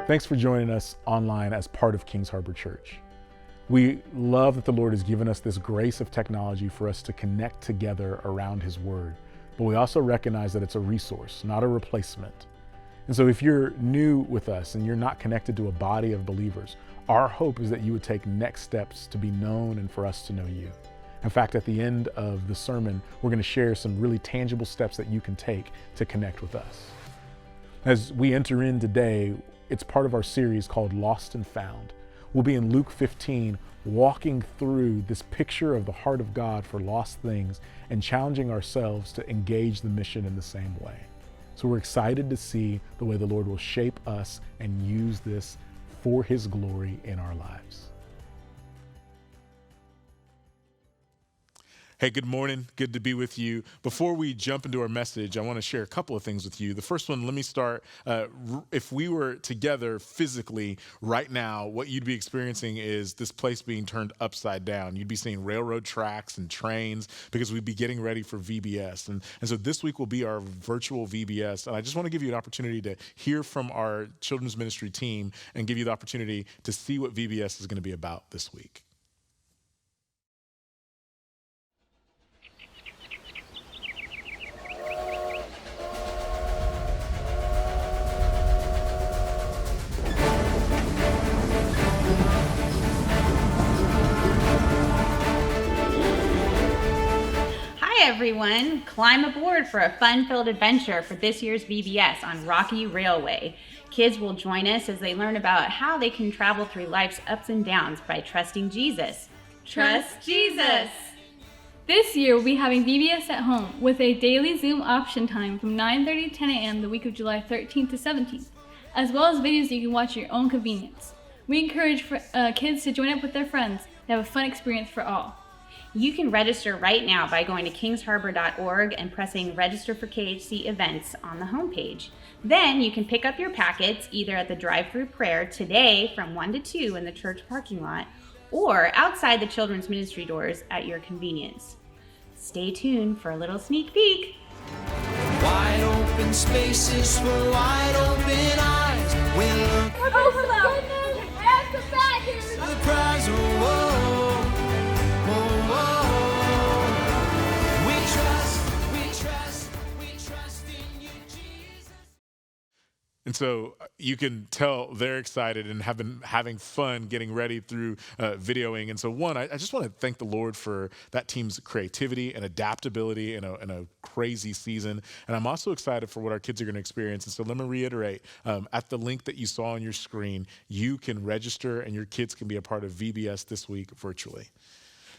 Thanks for joining us online as part of Kings Harbor Church. We love that the Lord has given us this grace of technology for us to connect together around His Word, but we also recognize that it's a resource, not a replacement. And so if you're new with us and you're not connected to a body of believers, our hope is that you would take next steps to be known and for us to know you. In fact, at the end of the sermon, we're going to share some really tangible steps that you can take to connect with us. As we enter in today, it's part of our series called Lost and Found. We'll be in Luke 15, walking through this picture of the heart of God for lost things and challenging ourselves to engage the mission in the same way. So we're excited to see the way the Lord will shape us and use this for His glory in our lives. Hey, good morning. Good to be with you. Before we jump into our message, I want to share a couple of things with you. The first one, let me start. If we were together physically right now, what you'd be experiencing is this place being turned upside down. You'd be seeing railroad tracks and trains because we'd be getting ready for VBS. And so this week will be our virtual VBS. And I just want to give you an opportunity to hear from our children's ministry team and give you the opportunity to see what VBS is going to be about this week. Everyone, climb aboard for a fun-filled adventure for this year's VBS on Rocky Railway. Kids will join us as they learn about how they can travel through life's ups and downs by trusting Jesus. Trust Jesus! This year, we'll be having VBS at home with a daily Zoom option time from 9:30 to 10 a.m. the week of July 13th to 17th, as well as videos that you can watch at your own convenience. We encourage kids to join up with their friends to have a fun experience for all. You can register right now by going to kingsharbor.org and pressing Register for KHC Events on the homepage. Then you can pick up your packets either at the drive-through prayer today from 1 to 2 in the church parking lot or outside the children's ministry doors at your convenience. Stay tuned for a little sneak peek. Wide open spaces for wide open eyes. We look Oh, goodness! Ask us back here! to the prize. And so you can tell they're excited and have been having fun getting ready through videoing. And so I just want to thank the Lord for that team's creativity and adaptability in a crazy season. And I'm also excited for what our kids are going to experience. And so let me reiterate, at the link that you saw on your screen, you can register and your kids can be a part of VBS this week virtually.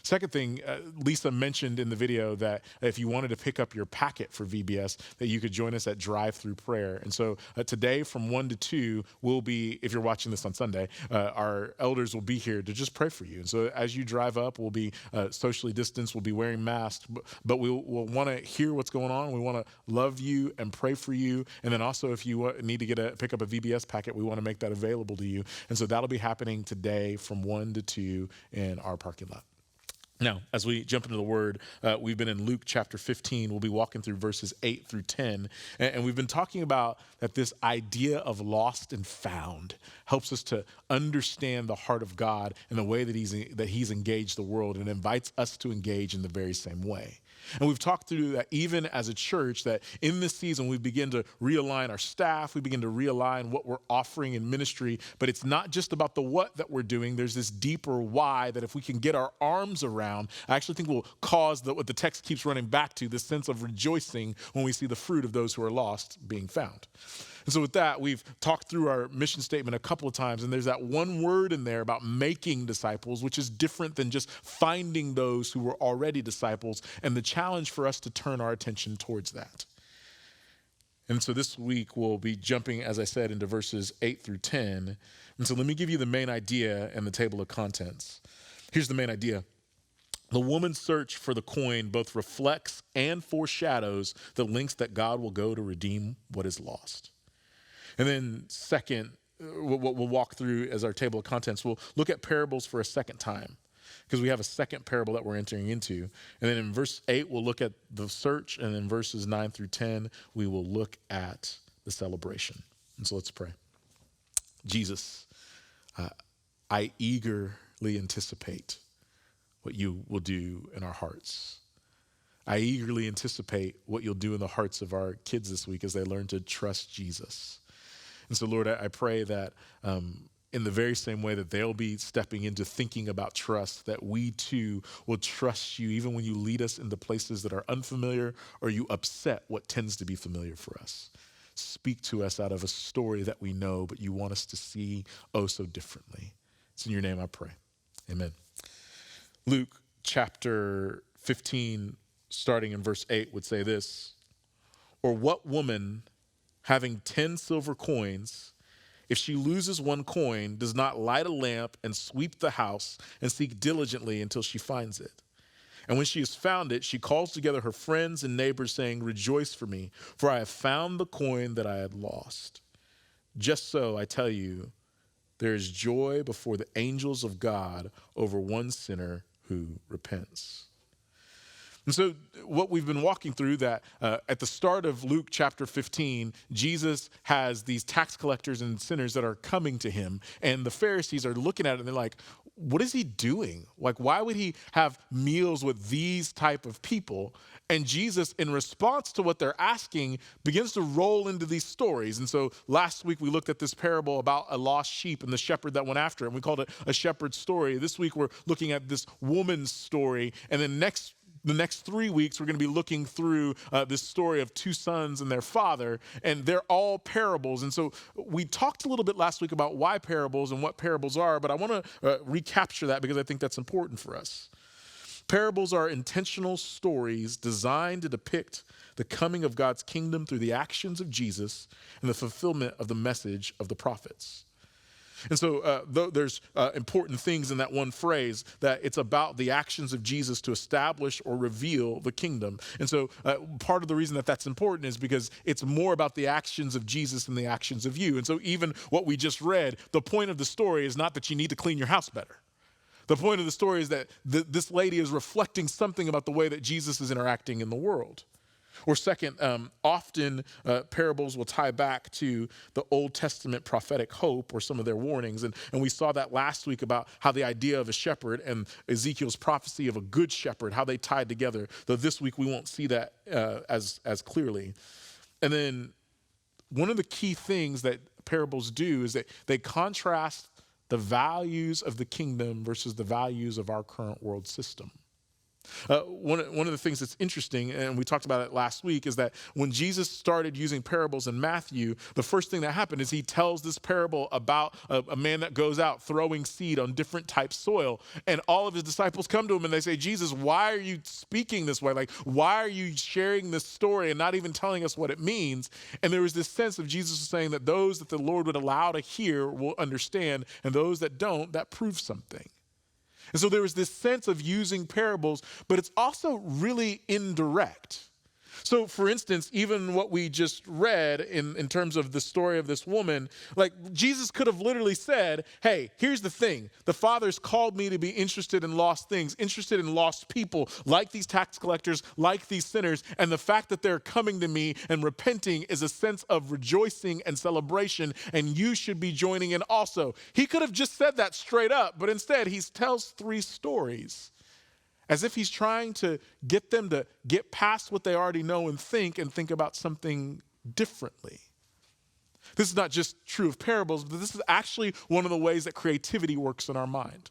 Second thing, Lisa mentioned in the video that if you wanted to pick up your packet for VBS, that you could join us at drive-through prayer. And so today from 1 to 2, we'll be, if you're watching this on Sunday, our elders will be here to just pray for you. And so as you drive up, we'll be socially distanced, we'll be wearing masks, but we'll want to hear what's going on. We want to love you and pray for you. And then also if you need to pick up a VBS packet, we want to make that available to you. And so that'll be happening today from 1 to 2 in our parking lot. Now, as we jump into the Word, we've been in Luke chapter 15. We'll be walking through verses 8 through 10. And we've been talking about that this idea of lost and found helps us to understand the heart of God and the way that He's engaged the world and invites us to engage in the very same way. And we've talked through that even as a church, that in this season, we begin to realign our staff. We begin to realign what we're offering in ministry. But it's not just about the what that we're doing. There's this deeper why that if we can get our arms around, I actually think will cause what the text keeps running back to, this sense of rejoicing when we see the fruit of those who are lost being found. And so with that, we've talked through our mission statement a couple of times, and there's that one word in there about making disciples, which is different than just finding those who were already disciples, and the challenge for us to turn our attention towards that. And so this week we'll be jumping, as I said, into verses 8 through 10. And so let me give you the main idea and the table of contents. Here's the main idea. The woman's search for the coin both reflects and foreshadows the lengths that God will go to redeem what is lost. And then second, what we'll walk through as our table of contents, we'll look at parables for a second time because we have a second parable that we're entering into. And then in verse 8, we'll look at the search. And then verses 9 through 10, we will look at the celebration. And so let's pray. Jesus, I eagerly anticipate what you will do in our hearts. I eagerly anticipate what you'll do in the hearts of our kids this week as they learn to trust Jesus. And so, Lord, I pray that in the very same way that they'll be stepping into thinking about trust, that we too will trust you even when you lead us into places that are unfamiliar or you upset what tends to be familiar for us. Speak to us out of a story that we know, but you want us to see oh so differently. It's in your name I pray. Amen. Luke chapter 15, starting in verse 8, would say this: or what woman having 10 silver coins, if she loses one coin, does not light a lamp and sweep the house and seek diligently until she finds it? And when she has found it, she calls together her friends and neighbors, saying, rejoice for me, for I have found the coin that I had lost. Just so, I tell you, there is joy before the angels of God over one sinner who repents. And so what we've been walking through, that at the start of Luke chapter 15, Jesus has these tax collectors and sinners that are coming to him. And the Pharisees are looking at it and they're like, what is he doing? Like, why would he have meals with these type of people? And Jesus, in response to what they're asking, begins to roll into these stories. And so last week we looked at this parable about a lost sheep and the shepherd that went after it. And we called it a shepherd's story. This week we're looking at this woman's story. And then the next 3 weeks, we're going to be looking through this story of two sons and their father, and they're all parables. And so we talked a little bit last week about why parables and what parables are, but I want to recapture that because I think that's important for us. Parables are intentional stories designed to depict the coming of God's kingdom through the actions of Jesus and the fulfillment of the message of the prophets. And so there's important things in that one phrase, that it's about the actions of Jesus to establish or reveal the kingdom. And so part of the reason that that's important is because it's more about the actions of Jesus than the actions of you. And so even what we just read, the point of the story is not that you need to clean your house better. The point of the story is that this lady is reflecting something about the way that Jesus is interacting in the world. Or second, often parables will tie back to the Old Testament prophetic hope or some of their warnings. And we saw that last week about how the idea of a shepherd and Ezekiel's prophecy of a good shepherd, how they tied together. Though this week we won't see that as clearly. And then one of the key things that parables do is that they contrast the values of the kingdom versus the values of our current world system. One of the things that's interesting, and we talked about it last week, is that when Jesus started using parables in Matthew, the first thing that happened is he tells this parable about a man that goes out throwing seed on different types of soil. And all of his disciples come to him and they say, Jesus, why are you speaking this way? Like, why are you sharing this story and not even telling us what it means? And there was this sense of Jesus saying that those that the Lord would allow to hear will understand, and those that don't, that proves something. And so there was this sense of using parables, but it's also really indirect. So for instance, even what we just read in terms of the story of this woman, like Jesus could have literally said, hey, here's the thing. The Father's called me to be interested in lost things, interested in lost people, like these tax collectors, like these sinners. And the fact that they're coming to me and repenting is a sense of rejoicing and celebration, and you should be joining in also. He could have just said that straight up, but instead he tells three stories, as if he's trying to get them to get past what they already know and think about something differently. This is not just true of parables, but this is actually one of the ways that creativity works in our mind.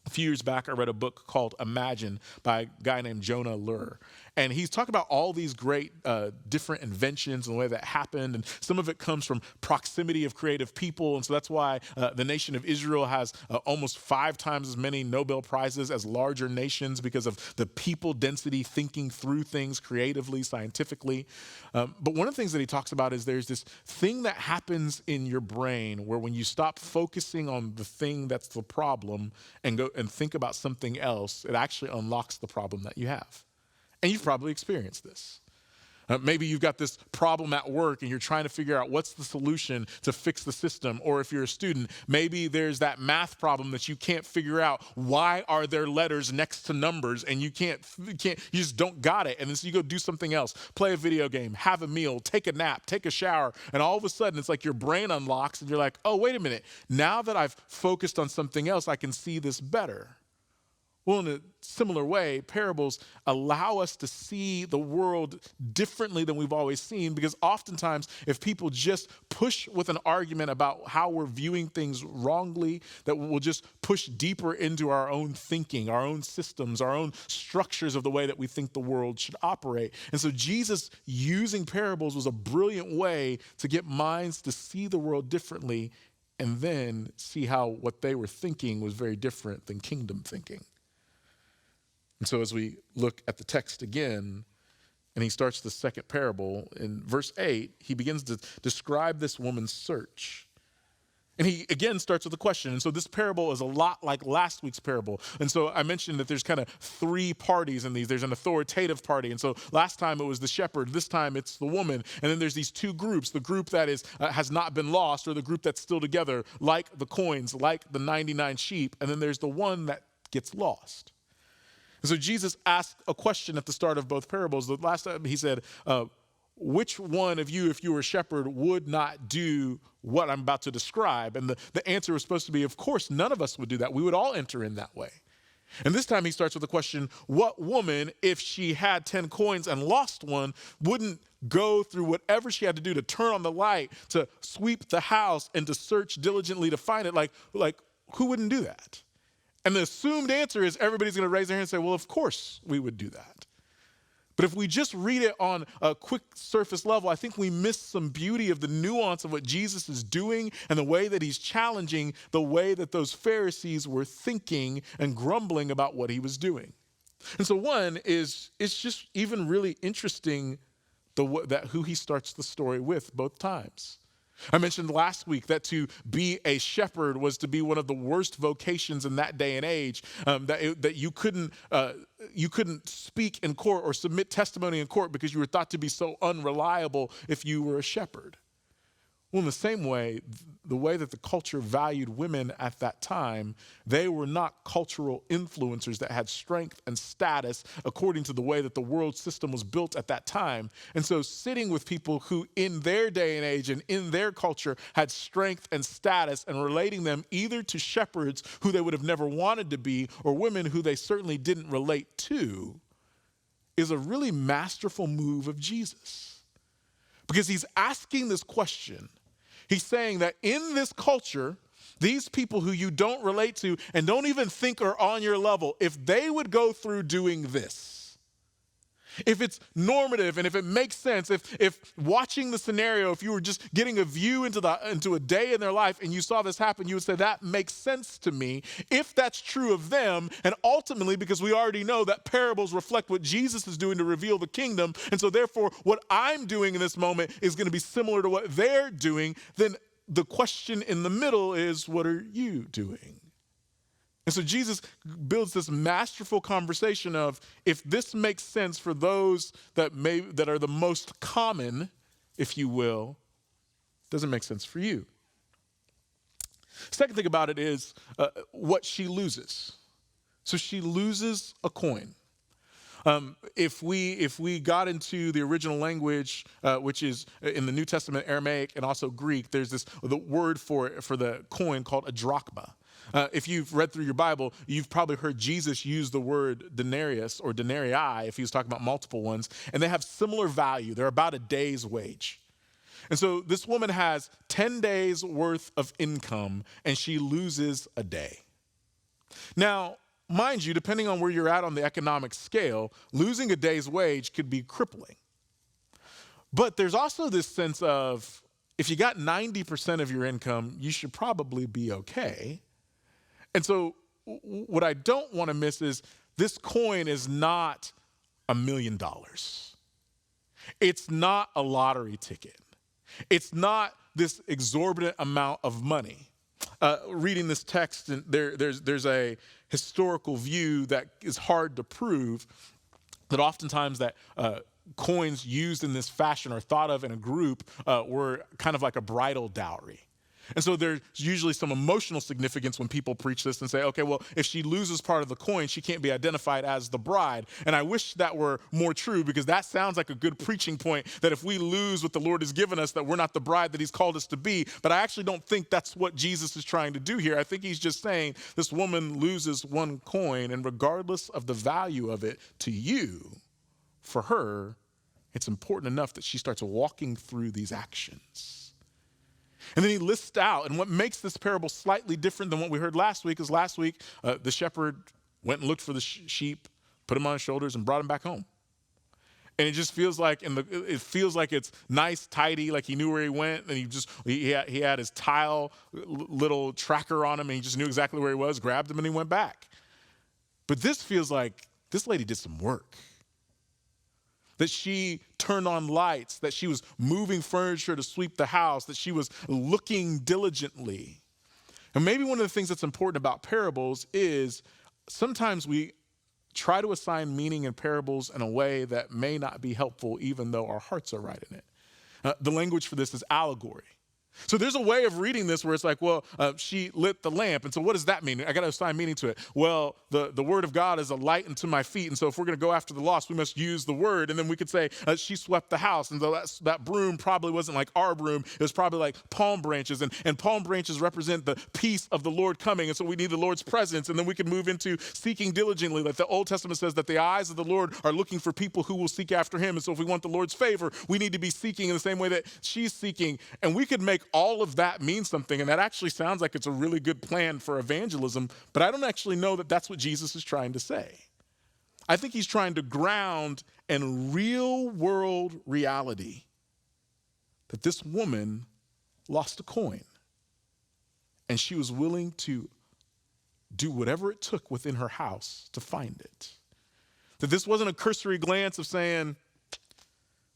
A few years back, I read a book called Imagine by a guy named Jonah Lehrer. And he's talking about all these great different inventions and the way that happened. And some of it comes from proximity of creative people. And so that's why the nation of Israel has almost 5 times as many Nobel Prizes as larger nations, because of the people density thinking through things creatively, scientifically. But one of the things that he talks about is there's this thing that happens in your brain where when you stop focusing on the thing that's the problem and go and think about something else, it actually unlocks the problem that you have. And you've probably experienced this. Maybe you've got this problem at work and you're trying to figure out what's the solution to fix the system. Or if you're a student, maybe there's that math problem that you can't figure out. Why are there letters next to numbers and you just don't got it. And then so you go do something else, play a video game, have a meal, take a nap, take a shower. And all of a sudden it's like your brain unlocks and you're like, oh, wait a minute. Now that I've focused on something else, I can see this better. Well, in a similar way, parables allow us to see the world differently than we've always seen, because oftentimes if people just push with an argument about how we're viewing things wrongly, that we'll just push deeper into our own thinking, our own systems, our own structures of the way that we think the world should operate. And so Jesus using parables was a brilliant way to get minds to see the world differently and then see how what they were thinking was very different than kingdom thinking. And so as we look at the text again, and he starts the second parable, in verse 8, he begins to describe this woman's search. And he again starts with a question. And so this parable is a lot like last week's parable. And so I mentioned that there's kind of three parties in these. There's an authoritative party. And so last time it was the shepherd. This time it's the woman. And then there's these two groups, the group that has not been lost, or the group that's still together, like the coins, like the 99 sheep. And then there's the one that gets lost. And so Jesus asked a question at the start of both parables. The last time he said, which one of you, if you were a shepherd, would not do what I'm about to describe? And the answer was supposed to be, of course, none of us would do that. We would all enter in that way. And this time he starts with the question, what woman, if she had 10 coins and lost one, wouldn't go through whatever she had to do to turn on the light, to sweep the house, and to search diligently to find it? Like who wouldn't do that? And the assumed answer is everybody's going to raise their hand and say, well, of course we would do that. But if we just read it on a quick surface level, I think we miss some beauty of the nuance of what Jesus is doing and the way that he's challenging the way that those Pharisees were thinking and grumbling about what he was doing. And so one is, it's just even really interesting that who he starts the story with both times. I mentioned last week that to be a shepherd was to be one of the worst vocations in that day and age, that you couldn't speak in court or submit testimony in court because you were thought to be so unreliable if you were a shepherd. Well, in the same way, the way that the culture valued women at that time, they were not cultural influencers that had strength and status according to the way that the world system was built at that time. And so sitting with people who in their day and age and in their culture had strength and status and relating them either to shepherds who they would have never wanted to be or women who they certainly didn't relate to is a really masterful move of Jesus. Because he's asking this question. He's saying that in this culture, these people who you don't relate to and don't even think are on your level, if they would go through doing this, if it's normative and if it makes sense, if watching the scenario, if you were just getting a view into a day in their life and you saw this happen, you would say, that makes sense to me. If that's true of them, and ultimately, because we already know that parables reflect what Jesus is doing to reveal the kingdom, and so therefore what I'm doing in this moment is going to be similar to what they're doing, then the question in the middle is, what are you doing? And so Jesus builds this masterful conversation of, if this makes sense for those that are the most common, if you will, doesn't make sense for you. Second thing about it is what she loses. So she loses a coin. If we got into the original language, which is in the New Testament Aramaic and also Greek, there's the word for the coin called a drachma. If you've read through your Bible, you've probably heard Jesus use the word denarius or denarii if he was talking about multiple ones, and they have similar value. They're about a day's wage. And so this woman has 10 days worth of income, and she loses a day. Now, mind you, depending on where you're at on the economic scale, losing a day's wage could be crippling. But there's also this sense of, if you got 90% of your income, you should probably be okay. And so what I don't want to miss is this coin is not $1 million. It's not a lottery ticket. It's not this exorbitant amount of money. Reading this text, and there's a historical view that is hard to prove, that oftentimes that coins used in this fashion or thought of in a group were kind of like a bridal dowry. And so there's usually some emotional significance when people preach this and say, okay, well, if she loses part of the coin, she can't be identified as the bride. And I wish that were more true, because that sounds like a good preaching point, that if we lose what the Lord has given us, that we're not the bride that he's called us to be. But I actually don't think that's what Jesus is trying to do here. I think he's just saying this woman loses one coin, and regardless of the value of it to you, for her, it's important enough that she starts walking through these actions. And then he lists out, and what makes this parable slightly different than what we heard last week is last week, the shepherd went and looked for the sheep, put him on his shoulders, and brought him back home. And it just feels like, it feels like it's nice, tidy, like he knew where he went, and he had his tile little tracker on him, and he just knew exactly where he was, grabbed him, and he went back. But this feels like this lady did some work. That she turned on lights, that she was moving furniture to sweep the house, that she was looking diligently. And maybe one of the things that's important about parables is sometimes we try to assign meaning in parables in a way that may not be helpful, even though our hearts are right in it. The language for this is allegory. So there's a way of reading this where it's like, well, she lit the lamp. And so what does that mean? I got to assign meaning to it. Well, the word of God is a light unto my feet. And so if we're going to go after the lost, we must use the word. And then we could say she swept the house. And that broom probably wasn't like our broom. It was probably like palm branches. And palm branches represent the peace of the Lord coming. And so we need the Lord's presence. And then we can move into seeking diligently. Like the Old Testament says that the eyes of the Lord are looking for people who will seek after him. And so if we want the Lord's favor, we need to be seeking in the same way that she's seeking. And we could make all of that mean something, and that actually sounds like it's a really good plan for evangelism, but I don't actually know that that's what Jesus is trying to say. I think he's trying to ground in real world reality that this woman lost a coin, and she was willing to do whatever it took within her house to find it. That this wasn't a cursory glance of saying,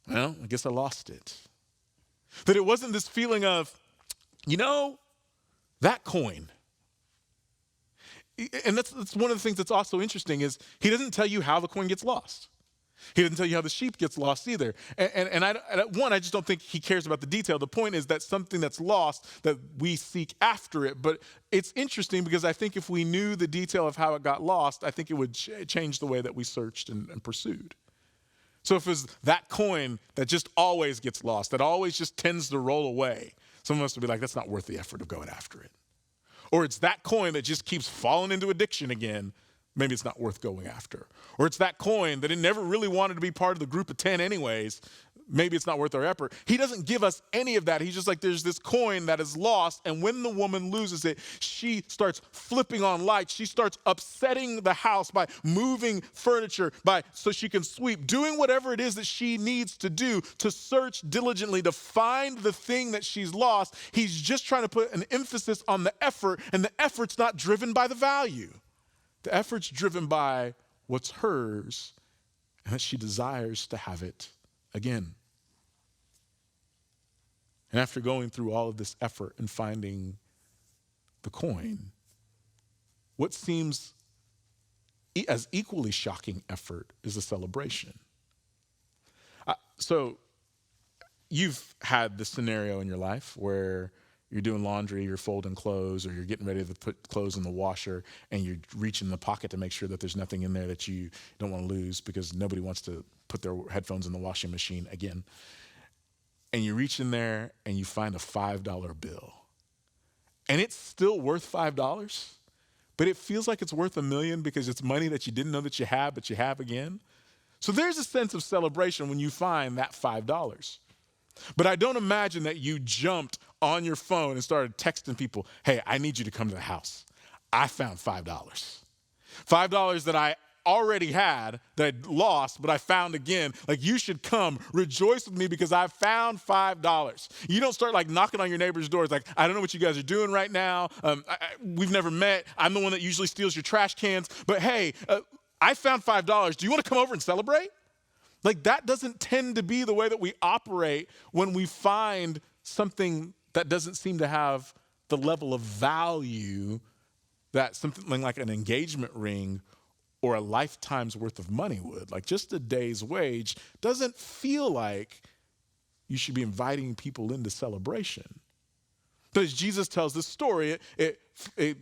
well, I guess I lost it. That it wasn't this feeling of, that coin. And that's one of the things that's also interesting is he doesn't tell you how the coin gets lost. He doesn't tell you how the sheep gets lost either. And I just don't think he cares about the detail. The point is that something that's lost, that we seek after it. But it's interesting because I think if we knew the detail of how it got lost, I think it would change the way that we searched and pursued. So if it's that coin that just always gets lost, that always just tends to roll away, some of us would be like, that's not worth the effort of going after it. Or it's that coin that just keeps falling into addiction again, maybe it's not worth going after. Or it's that coin that it never really wanted to be part of the group of 10 anyways, maybe it's not worth our effort. He doesn't give us any of that. He's just like, there's this coin that is lost, and when the woman loses it, she starts flipping on lights. She starts upsetting the house by moving furniture, so she can sweep, doing whatever it is that she needs to do to search diligently to find the thing that she's lost. He's just trying to put an emphasis on the effort, and the effort's not driven by the value. The effort's driven by what's hers, and that she desires to have it again. And after going through all of this effort and finding the coin, what seems as equally shocking effort is a celebration. So you've had this scenario in your life where you're doing laundry, you're folding clothes, or you're getting ready to put clothes in the washer, and you're reaching in the pocket to make sure that there's nothing in there that you don't want to lose because nobody wants to put their headphones in the washing machine again. And you reach in there and you find a $5 bill. And it's still worth $5, but it feels like it's worth $1 million because it's money that you didn't know that you had, but you have again. So there's a sense of celebration when you find that $5. But I don't imagine that you jumped on your phone and started texting people, hey, I need you to come to the house. I found $5. $5 that I already had, that I lost, but I found again. Like, you should come, rejoice with me because I found $5. You don't start like knocking on your neighbor's doors like, I don't know what you guys are doing right now. We've never met. I'm the one that usually steals your trash cans. But hey, I found $5. Do you want to come over and celebrate? Like, that doesn't tend to be the way that we operate when we find something that doesn't seem to have the level of value that something like an engagement ring or a lifetime's worth of money would. Like just a day's wage doesn't feel like you should be inviting people into celebration. But as Jesus tells this story, it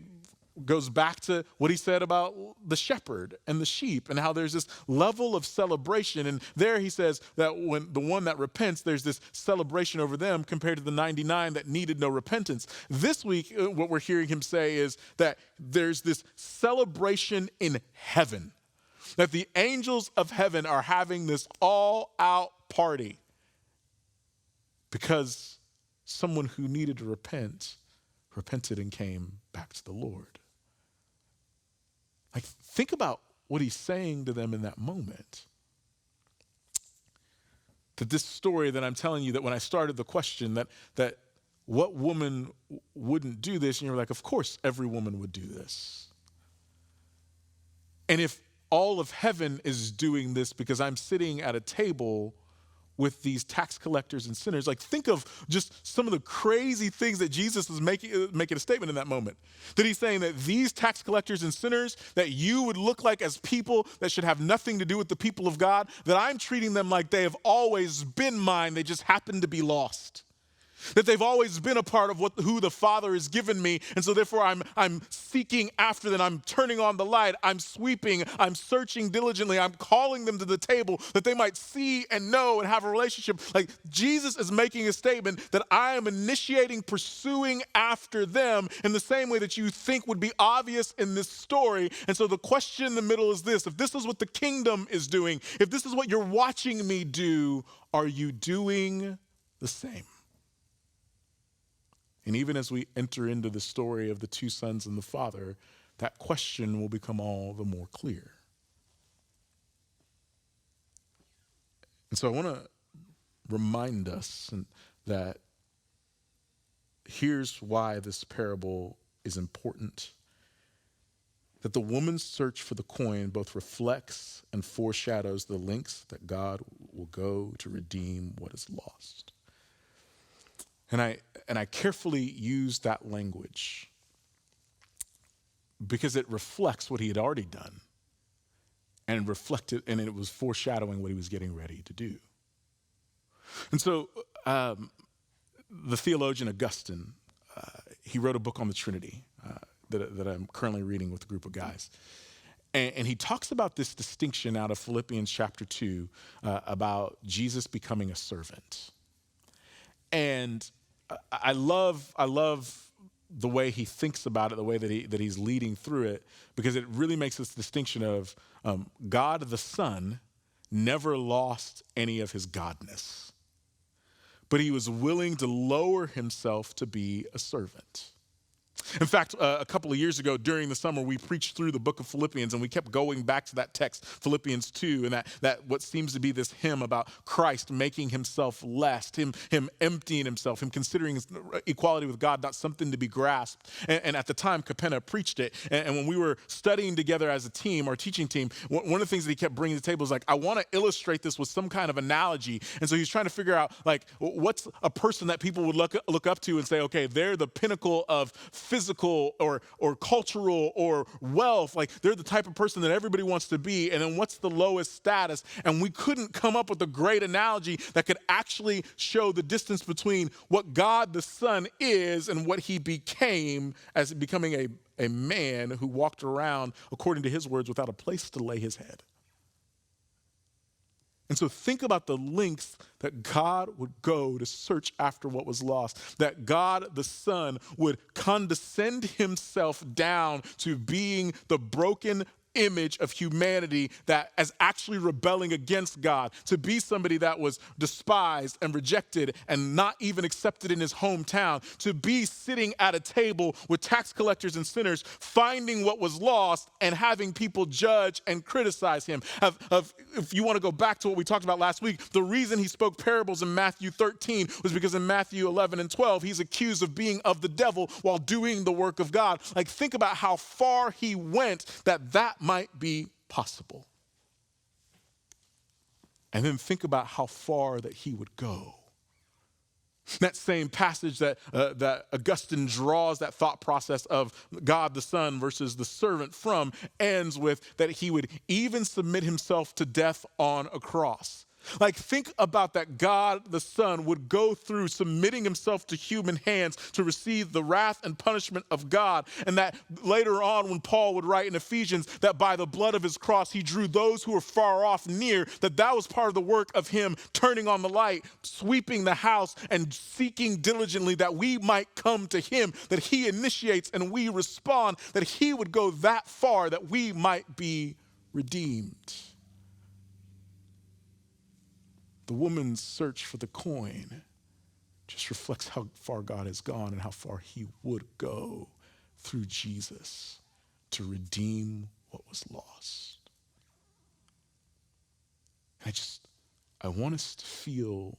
goes back to what he said about the shepherd and the sheep and how there's this level of celebration. And there he says that when the one that repents, there's this celebration over them compared to the 99 that needed no repentance. This week, what we're hearing him say is that there's this celebration in heaven, that the angels of heaven are having this all-out party because someone who needed to repent repented and came back to the Lord. Like, think about what he's saying to them in that moment. That this story that I'm telling you, that when I started the question, that what woman wouldn't do this? And you're like, of course every woman would do this. And if all of heaven is doing this because I'm sitting at a table with these tax collectors and sinners, like think of just some of the crazy things that Jesus is making a statement in that moment. That he's saying that these tax collectors and sinners, that you would look like as people that should have nothing to do with the people of God, that I'm treating them like they have always been mine, they just happen to be lost. That they've always been a part of who the Father has given me, and so therefore I'm seeking after them. I'm turning on the light. I'm sweeping. I'm searching diligently. I'm calling them to the table that they might see and know and have a relationship. Like Jesus is making a statement that I am initiating, pursuing after them in the same way that you think would be obvious in this story. And so the question in the middle is this: if this is what the kingdom is doing, if this is what you're watching me do, are you doing the same? And even as we enter into the story of the two sons and the father, that question will become all the more clear. And so I want to remind us that here's why this parable is important. That the woman's search for the coin both reflects and foreshadows the lengths that God will go to redeem what is lost. And I carefully use that language because it reflects what he had already done and reflected, and it was foreshadowing what he was getting ready to do. And so the theologian Augustine, he wrote a book on the Trinity that I'm currently reading with a group of guys. And he talks about this distinction out of Philippians chapter 2 about Jesus becoming a servant. And I love the way he thinks about it, the way that he's leading through it, because it really makes this distinction of God the Son never lost any of his godness, but he was willing to lower himself to be a servant. In fact, a couple of years ago during the summer, we preached through the book of Philippians, and we kept going back to that text, Philippians 2, and that what seems to be this hymn about Christ making himself less, him emptying himself, him considering his equality with God not something to be grasped. And at the time, Capenna preached it. And when we were studying together as a team, our teaching team, one of the things that he kept bringing to the table is like, I want to illustrate this with some kind of analogy. And so he's trying to figure out, like, what's a person that people would look up to and say, okay, they're the pinnacle of physical or cultural or wealth. Like they're the type of person that everybody wants to be. And then what's the lowest status? And we couldn't come up with a great analogy that could actually show the distance between what God the Son is and what he became as becoming a man who walked around, according to his words, without a place to lay his head. And so think about the lengths that God would go to search after what was lost, that God the Son would condescend himself down to being the broken image of humanity that is actually rebelling against God, to be somebody that was despised and rejected and not even accepted in his hometown, to be sitting at a table with tax collectors and sinners, finding what was lost and having people judge and criticize him. If you want to go back to what we talked about last week, the reason he spoke parables in Matthew 13 was because in Matthew 11 and 12, he's accused of being of the devil while doing the work of God. Like think about how far he went that might be possible. And then think about how far that he would go That same passage that Augustine draws that thought process of God the Son versus the servant from ends with that he would even submit himself to death on a cross. Like, think about that God the Son would go through submitting himself to human hands to receive the wrath and punishment of God. And that later on, when Paul would write in Ephesians that by the blood of his cross, he drew those who were far off near, that was part of the work of him turning on the light, sweeping the house, and seeking diligently that we might come to him, that he initiates and we respond, that he would go that far that we might be redeemed. The woman's search for the coin just reflects how far God has gone and how far he would go through Jesus to redeem what was lost. I want us to feel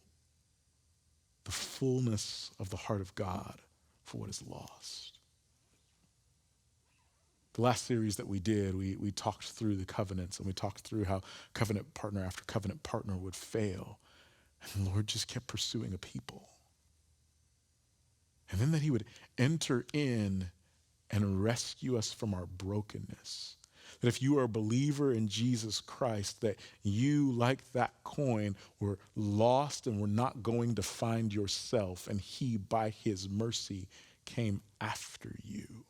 the fullness of the heart of God for what is lost. The last series that we did, we talked through the covenants, and we talked through how covenant partner after covenant partner would fail. And the Lord just kept pursuing a people. And then that he would enter in and rescue us from our brokenness. That if you are a believer in Jesus Christ, that you, like that coin, were lost and were not going to find yourself. And he, by his mercy, came after you.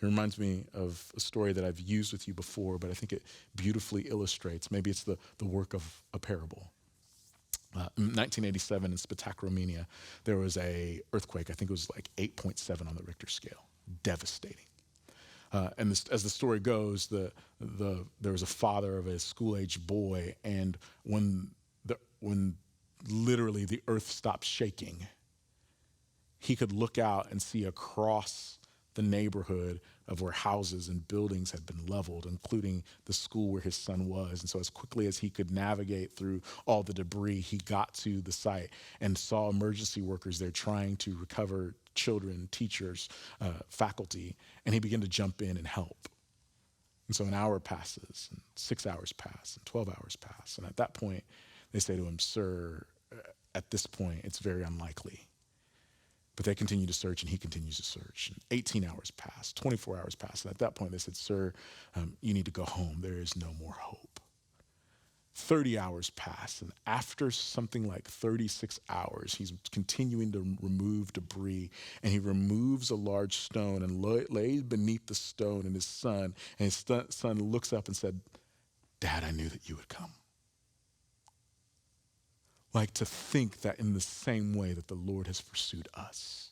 It reminds me of a story that I've used with you before, but I think it beautifully illustrates. Maybe it's the work of a parable. In 1987 in Spatak, Romania, there was a earthquake. I think it was like 8.7 on the Richter scale. Devastating. And as the story goes, there was a father of a school-aged boy, and when literally the earth stopped shaking, he could look out and see across the neighborhood of where houses and buildings had been leveled, including the school where his son was. And so as quickly as he could navigate through all the debris, he got to the site and saw emergency workers there trying to recover children, teachers, faculty, and he began to jump in and help. And so an hour passes, and 6 hours pass, and 12 hours pass. And at that point, they say to him, "Sir, at this point, it's very unlikely." But they continue to search, and he continues to search. And 18 hours pass, 24 hours pass. And at that point, they said, "Sir, you need to go home. There is no more hope." 30 hours pass, and after something like 36 hours, he's continuing to remove debris, and he removes a large stone and lays beneath the stone and his son looks up and said, "Dad, I knew that you would come." Like, to think that in the same way that the Lord has pursued us,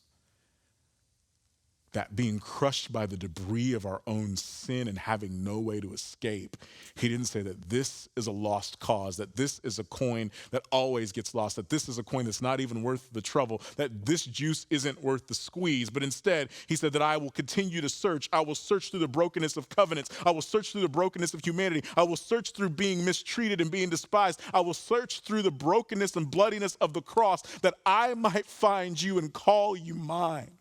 that being crushed by the debris of our own sin and having no way to escape, he didn't say that this is a lost cause, that this is a coin that always gets lost, that this is a coin that's not even worth the trouble, that this juice isn't worth the squeeze. But instead, he said that I will continue to search. I will search through the brokenness of covenants. I will search through the brokenness of humanity. I will search through being mistreated and being despised. I will search through the brokenness and bloodiness of the cross, that I might find you and call you mine.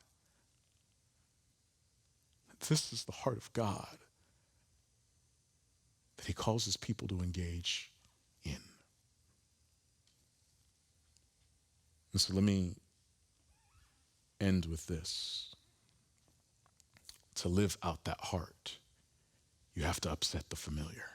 This is the heart of God that he calls his people to engage in. And so let me end with this. To live out that heart, you have to upset the familiar.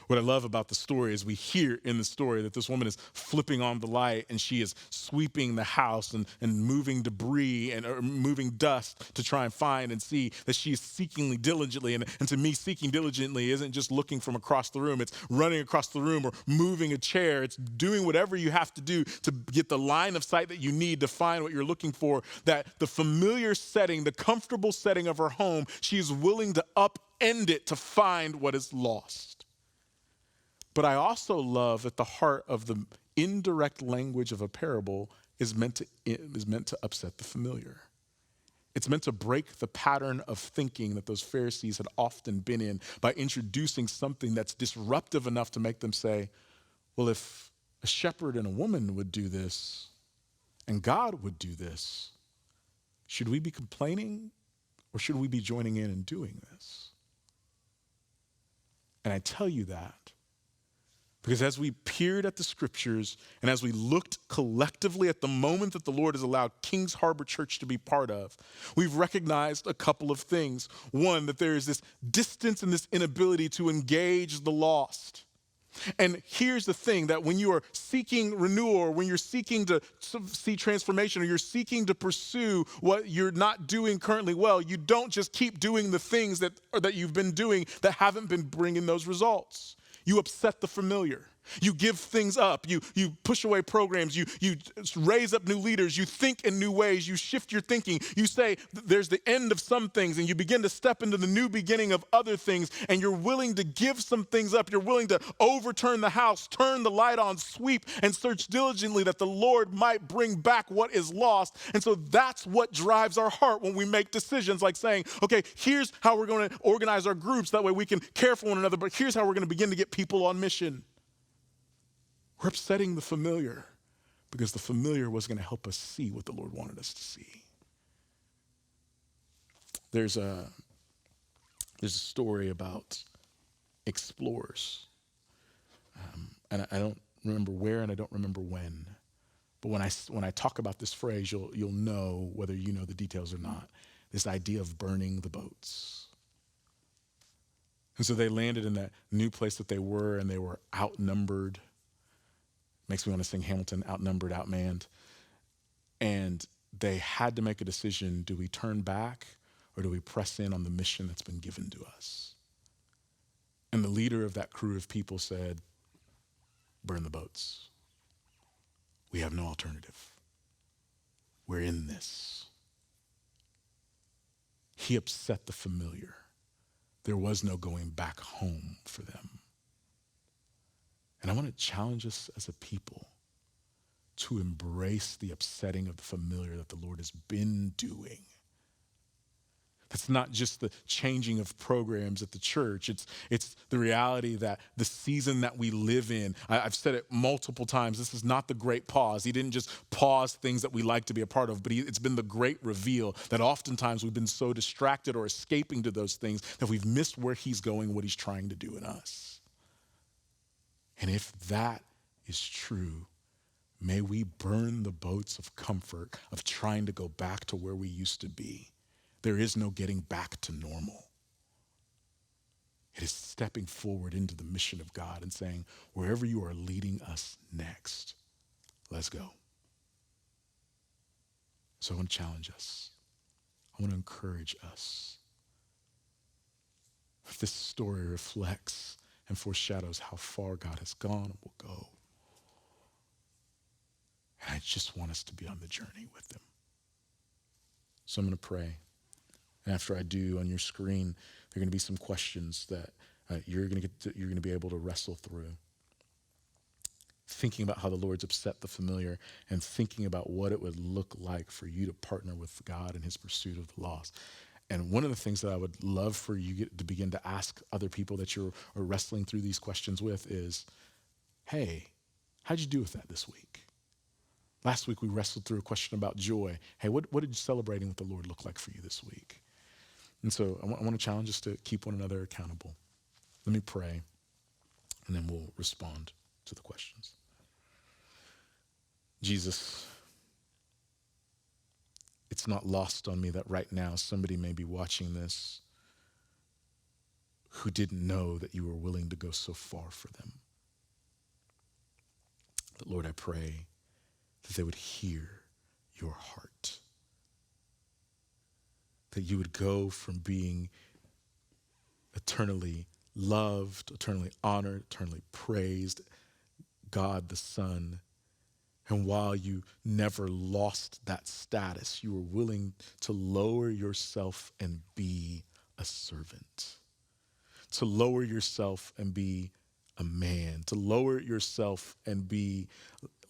What I love about the story is we hear in the story that this woman is flipping on the light and she is sweeping the house and moving debris and moving dust to try and find and see that she is seeking diligently. And to me, seeking diligently isn't just looking from across the room. It's running across the room or moving a chair. It's doing whatever you have to do to get the line of sight that you need to find what you're looking for. That the familiar setting, the comfortable setting of her home, she is willing to upend it to find what is lost. But I also love that the heart of the indirect language of a parable is meant to upset the familiar. It's meant to break the pattern of thinking that those Pharisees had often been in by introducing something that's disruptive enough to make them say, well, if a shepherd and a woman would do this and God would do this, should we be complaining or should we be joining in and doing this? And I tell you that Because as we peered at the scriptures and as we looked collectively at the moment that the Lord has allowed Kings Harbor Church to be part of, we've recognized a couple of things. One, that there is this distance and this inability to engage the lost. And here's the thing, that when you are seeking renewal, or when you're seeking to see transformation, or you're seeking to pursue what you're not doing currently well, you don't just keep doing the things that you've been doing that haven't been bringing those results. You upset the familiar. You give things up. You push away programs. You raise up new leaders. You think in new ways. You shift your thinking. You say there's the end of some things, and you begin to step into the new beginning of other things, and you're willing to give some things up. You're willing to overturn the house, turn the light on, sweep, and search diligently that the Lord might bring back what is lost. And so that's what drives our heart when we make decisions like saying, okay, here's how we're going to organize our groups. That way we can care for one another, but here's how we're going to begin to get people on mission. We're upsetting the familiar because the familiar was going to help us see what the Lord wanted us to see. There's a story about explorers. And I don't remember where and I don't remember when. But when I talk about this phrase, you'll know whether you know the details or not. This idea of burning the boats. And so they landed in that new place that they were, and they were outnumbered. Makes me want to sing Hamilton, outnumbered, outmanned. And they had to make a decision. Do we turn back, or do we press in on the mission that's been given to us? And the leader of that crew of people said, burn the boats. We have no alternative. We're in this. He upset the familiar. There was no going back home for them. And I want to challenge us as a people to embrace the upsetting of the familiar that the Lord has been doing. That's not just the changing of programs at the church. It's the reality that the season that we live in, I've said it multiple times, this is not the great pause. He didn't just pause things that we like to be a part of, but it's been the great reveal that oftentimes we've been so distracted or escaping to those things that we've missed where he's going, what he's trying to do in us. And if that is true, may we burn the boats of comfort of trying to go back to where we used to be. There is no getting back to normal. It is stepping forward into the mission of God and saying, wherever you are leading us next, let's go. So I want to challenge us. I want to encourage us. This story reflects and foreshadows how far God has gone and will go. And I just want us to be on the journey with him. So I'm going to pray. And after I do, on your screen, there are going to be some questions that you're going to be able to wrestle through. Thinking about how the Lord's upset the familiar and thinking about what it would look like for you to partner with God in his pursuit of the lost. And one of the things that I would love for you to begin to ask other people that you're wrestling through these questions with is, hey, how'd you do with that this week? Last week we wrestled through a question about joy. Hey, what did celebrating with the Lord look like for you this week? And so I want to challenge us to keep one another accountable. Let me pray, and then we'll respond to the questions. Jesus, it's not lost on me that right now somebody may be watching this who didn't know that you were willing to go so far for them. But Lord, I pray that they would hear your heart. That you would go from being eternally loved, eternally honored, eternally praised, God the Son. And while you never lost that status, you were willing to lower yourself and be a servant. To lower yourself and be a man. To lower yourself and be,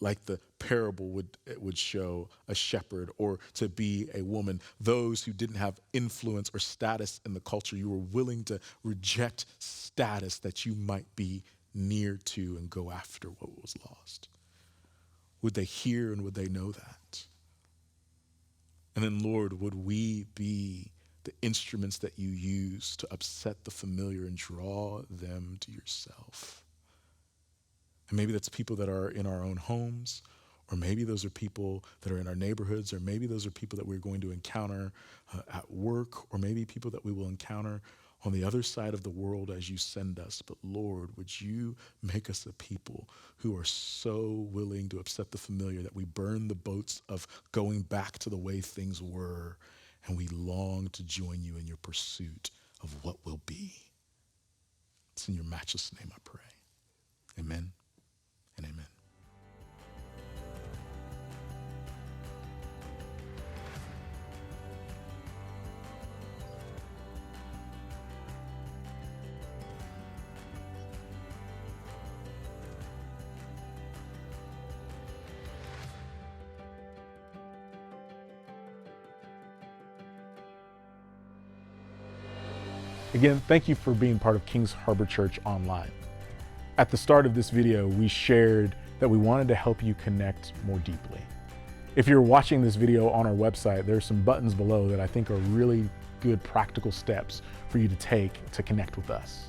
like the parable would show, a shepherd, or to be a woman. Those who didn't have influence or status in the culture, you were willing to reject status that you might be near to and go after what was lost. Would they hear and would they know that? And then, Lord, would we be the instruments that you use to upset the familiar and draw them to yourself? And maybe that's people that are in our own homes, or maybe those are people that are in our neighborhoods, or maybe those are people that we're going to encounter at work, or maybe people that we will encounter on the other side of the world as you send us. But Lord, would you make us a people who are so willing to upset the familiar that we burn the boats of going back to the way things were, and we long to join you in your pursuit of what will be. It's in your matchless name I pray. Amen and amen. Again, thank you for being part of Kings Harbor Church Online. At the start of this video, we shared that we wanted to help you connect more deeply. If you're watching this video on our website, there are some buttons below that I think are really good practical steps for you to take to connect with us.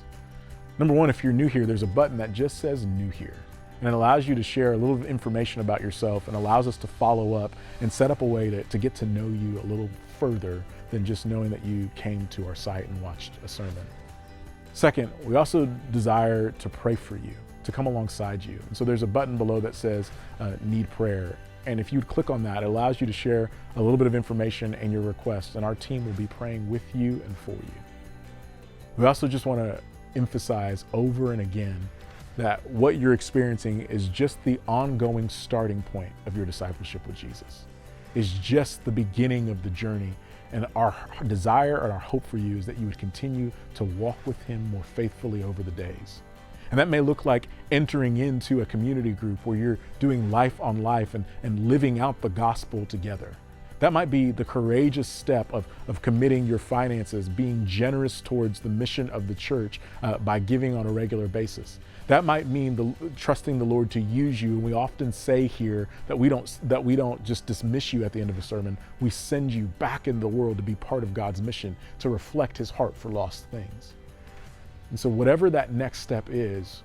Number one, if you're new here, there's a button that just says New Here. And it allows you to share a little information about yourself and allows us to follow up and set up a way to get to know you a little further than just knowing that you came to our site and watched a sermon. Second, we also desire to pray for you, to come alongside you. And so there's a button below that says Need Prayer. And if you click on that, it allows you to share a little bit of information and your request, and our team will be praying with you and for you. We also just want to emphasize over and again that what you're experiencing is just the ongoing starting point of your discipleship with Jesus. It's just the beginning of the journey. And our desire and our hope for you is that you would continue to walk with him more faithfully over the days. And that may look like entering into a community group where you're doing life on life and living out the gospel together. That might be the courageous step of committing your finances, being generous towards the mission of the church by giving on a regular basis. That might mean trusting the Lord to use you. And we often say here that we don't just dismiss you at the end of a sermon. We send you back into the world to be part of God's mission, to reflect his heart for lost things. And so whatever that next step is,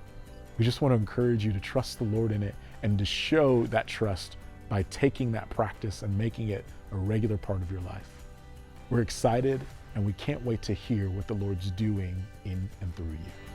we just want to encourage you to trust the Lord in it and to show that trust by taking that practice and making it a regular part of your life. We're excited and we can't wait to hear what the Lord's doing in and through you.